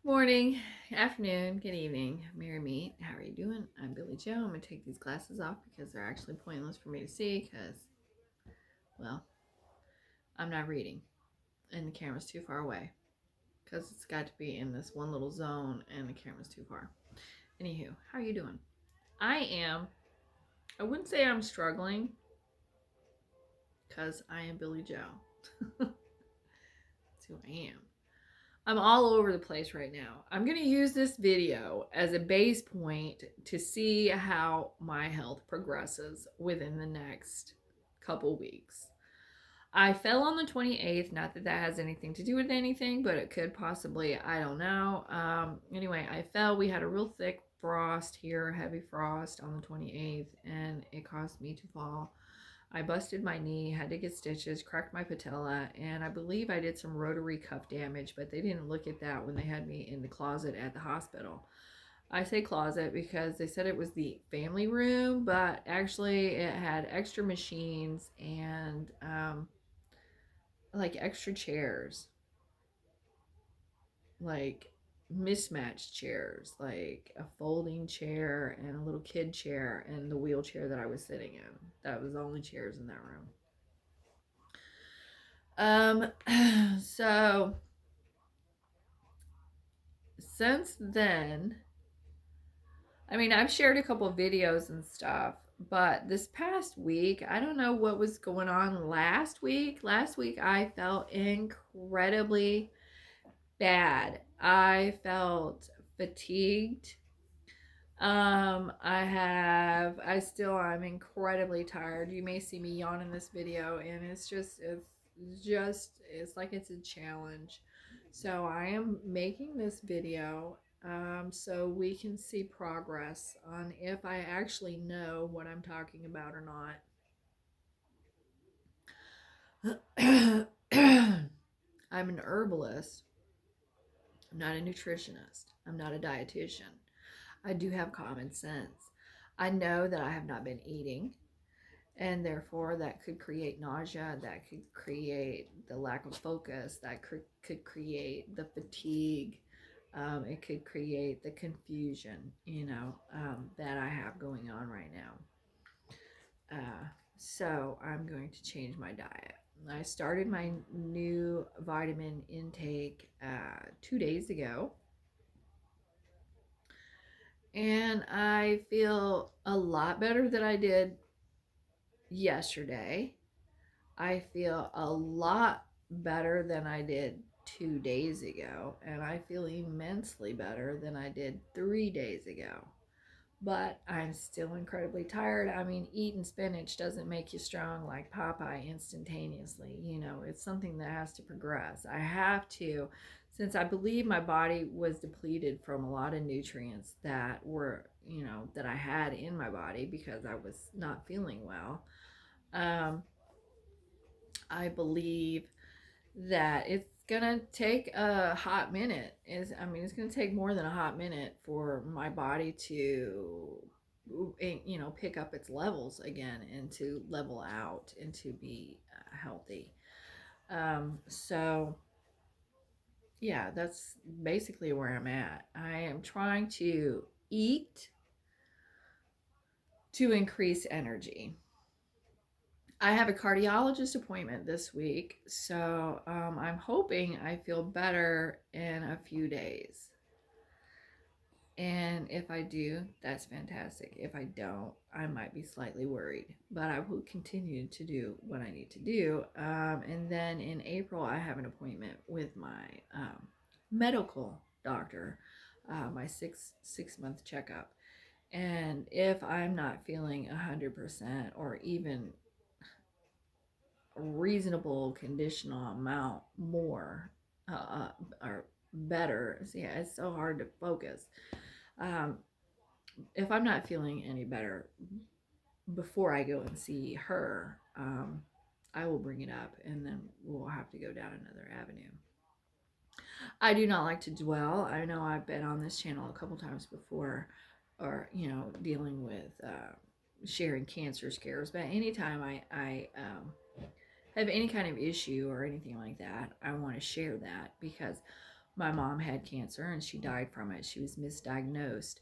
Morning, afternoon, good evening, Merry Meet. How are you doing? I'm Billy Joe. I'm going to take these glasses off because they're actually pointless for me to see because, well, I'm not reading and the camera's too far away because it's got to be in this one little zone and the camera's too far. Anywho, how are you doing? I wouldn't say I'm struggling because I am Billy Joe. That's who I am. I'm all over the place right now. I'm going to use this video as a base point to see how my health progresses within the next couple weeks. I fell on the 28th, not that that has anything to do with anything, but it could possibly, I don't know. Anyway, I fell. We had a real thick frost here, heavy frost on the 28th, and it caused me to fall. I busted my knee, had to get stitches, cracked my patella, and I believe I did some rotary cuff damage, but they didn't look at that when they had me in the closet at the hospital. I say closet because they said it was the family room, but actually it had extra machines and like extra chairs, like mismatched chairs, like a folding chair and a little kid chair and the wheelchair that I was sitting in. That was the only chairs in that room. So since then, I mean, I've shared a couple of videos and stuff, but this past week, I don't know what was going on last week. Last week, I felt incredibly bad. I felt fatigued. I'm incredibly tired. You may see me yawn in this video, and it's like it's a challenge. So I am making this video so we can see progress on if I actually know what I'm talking about or not. I'm an herbalist. I'm not a nutritionist. I'm not a dietitian. I do have common sense. I know that I have not been eating, and therefore that could create nausea, that could create the lack of focus, that could create the fatigue, it could create the confusion, that I have going on right now. So I'm going to change my diet. I started my new vitamin intake 2 days ago, and I feel a lot better than I did yesterday. I feel a lot better than I did 2 days ago, and I feel immensely better than I did 3 days ago. But I'm still incredibly tired. I mean, eating spinach doesn't make you strong like Popeye instantaneously. It's something that has to progress. I have to, since I believe my body was depleted from a lot of nutrients that I had in my body because I was not feeling well. Um, I believe that it's gonna take a hot minute. It's gonna take more than a hot minute for my body to, pick up its levels again and to level out and to be healthy. So yeah, that's basically where I'm at. I am trying to eat to increase energy. I have a cardiologist appointment this week, so I'm hoping I feel better in a few days. And if I do, that's fantastic. If I don't, I might be slightly worried, but I will continue to do what I need to do. And then in April, I have an appointment with my medical doctor, my six month checkup. And if I'm not feeling 100% or even reasonable conditional amount more or better, yeah, it's so hard to focus. Um, if I'm not feeling any better before I go and see her, I will bring it up and then we'll have to go down another avenue. I do not like to dwell. I know I've been on this channel a couple times before, or dealing with sharing cancer scares, but anytime I have any kind of issue or anything like that, I want to share that because My mom had cancer and she died from it. She was misdiagnosed.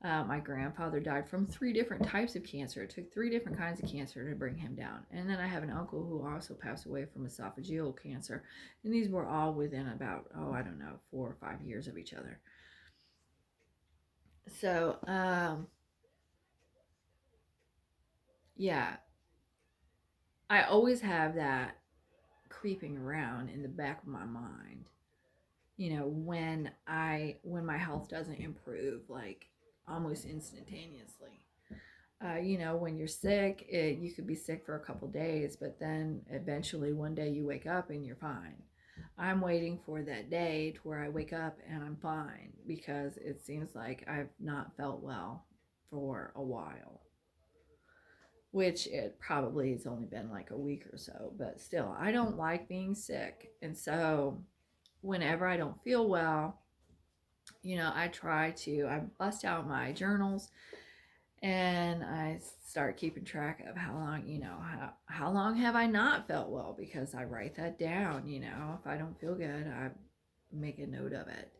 My grandfather died from 3 different types of cancer. It took 3 different kinds of cancer to bring him down. And then I have an uncle who also passed away from esophageal cancer. And these were all within about, I don't know, 4 or 5 years of each other. So, yeah, I always have that creeping around in the back of my mind. When my health doesn't improve, like almost instantaneously. When you're sick, you could be sick for a couple days, but then eventually one day you wake up and you're fine. I'm waiting for that day to where I wake up and I'm fine because it seems like I've not felt well for a while, which it probably has only been like a week or so, but still, I don't like being sick. And so, whenever I don't feel well, I bust out my journals and I start keeping track of how long, how long have I not felt well, because I write that down. If I don't feel good, I make a note of it.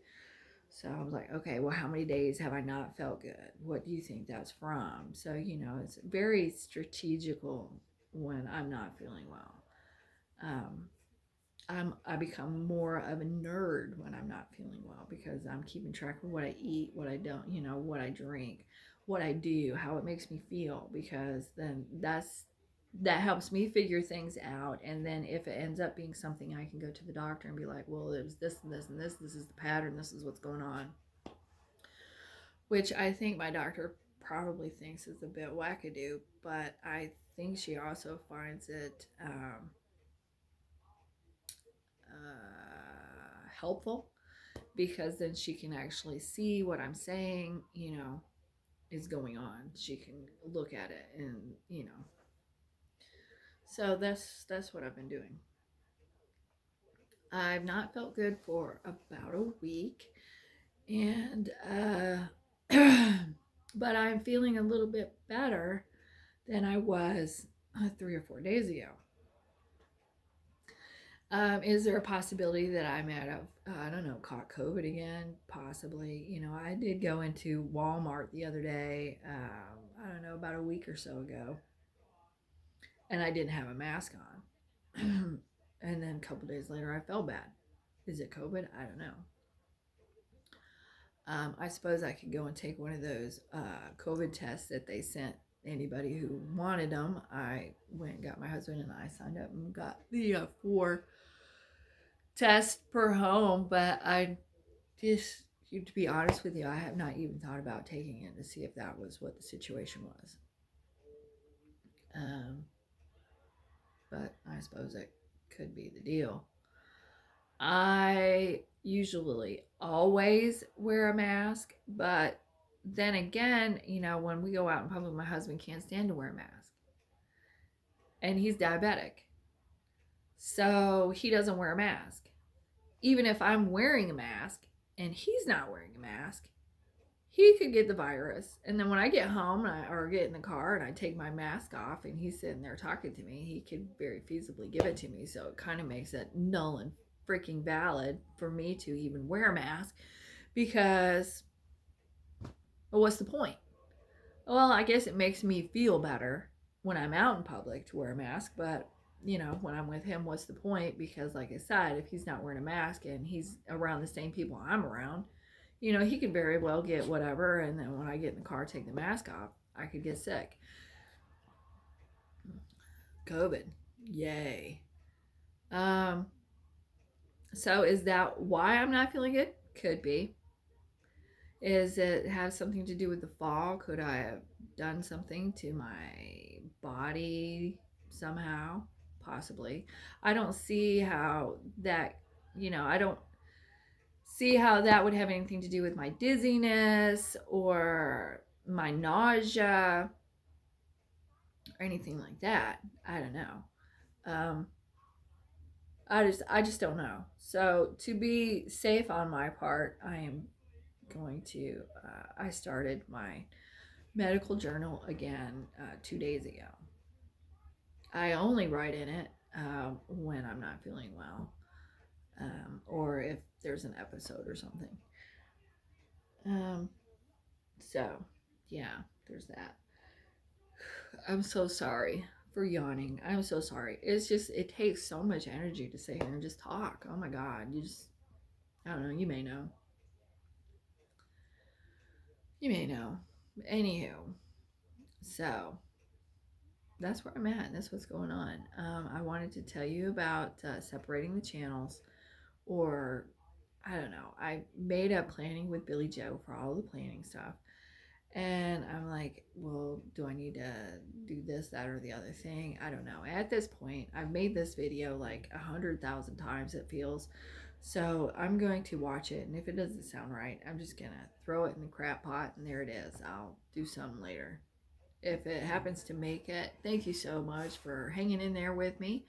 So I was like, okay, well, how many days have I not felt good? What do you think that's from? So, it's very strategical when I'm not feeling well. Um, I become more of a nerd when I'm not feeling well because I'm keeping track of what I eat, what I don't, what I drink, what I do, how it makes me feel, because then that helps me figure things out. And then if it ends up being something, I can go to the doctor and be like, well, it was this and this and this is the pattern, this is what's going on, which I think my doctor probably thinks is a bit wackadoo, but I think she also finds it helpful, because then she can actually see what I'm saying, is going on. She can look at it and. So that's what I've been doing. I've not felt good for about a week, and but I'm feeling a little bit better than I was 3 or 4 days ago. Is there a possibility that I might have, I don't know, caught COVID again? Possibly. I did go into Walmart the other day, I don't know, about a week or so ago, and I didn't have a mask on. And then a couple days later, I felt bad. Is it COVID? I don't know. I suppose I could go and take one of those COVID tests that they sent anybody who wanted them. I went and got my husband and I signed up and got the 4 tests per home, but I just, to be honest with you, I have not even thought about taking it to see if that was what the situation was. Um, but I suppose it could be the deal. I usually always wear a mask, but then again, when we go out in public, my husband can't stand to wear a mask. And he's diabetic. So he doesn't wear a mask. Even if I'm wearing a mask and he's not wearing a mask, he could get the virus. And then when I get home or get in the car and I take my mask off and he's sitting there talking to me, he could very feasibly give it to me. So it kind of makes it null and freaking valid for me to even wear a mask, because what's the point? Well, I guess it makes me feel better when I'm out in public to wear a mask, but when I'm with him, what's the point? Because, like I said, if he's not wearing a mask and he's around the same people I'm around, he could very well get whatever, and then when I get in the car, take the mask off, I could get sick. COVID, yay. Um, so is that why I'm not feeling good? Could be. Is it have something to do with the fall? Could I have done something to my body somehow? Possibly. I don't see how that, I don't see how that would have anything to do with my dizziness or my nausea or anything like that. I don't know. Um, I just don't know. So to be safe on my part, I am going to. I started my medical journal again 2 days ago. I only write in it when I'm not feeling well, or if there's an episode or something. Um, so yeah, there's that. I'm so sorry for yawning. I'm so sorry. It's just, it takes so much energy to sit here and just talk. Oh my God. You just, I don't know. You may know. You may know. Anywho, so that's where I'm at. That's what's going on. I wanted to tell you about separating the channels, or I don't know. I made up planning with Billy Joe for all the planning stuff. And I'm like, well, do I need to do this, that, or the other thing? I don't know. At this point, I've made this video like 100,000 times, it feels. So I'm going to watch it, and if it doesn't sound right, I'm just gonna throw it in the crap pot, and there it is. I'll do some later. If it happens to make it, thank you so much for hanging in there with me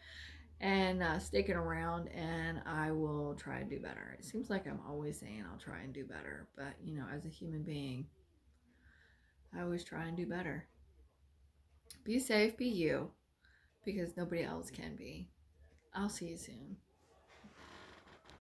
and sticking around, and I will try and do better. It seems like I'm always saying I'll try and do better, but you know, as a human being, I always try and do better. Be safe, be you, because nobody else can be. I'll see you soon.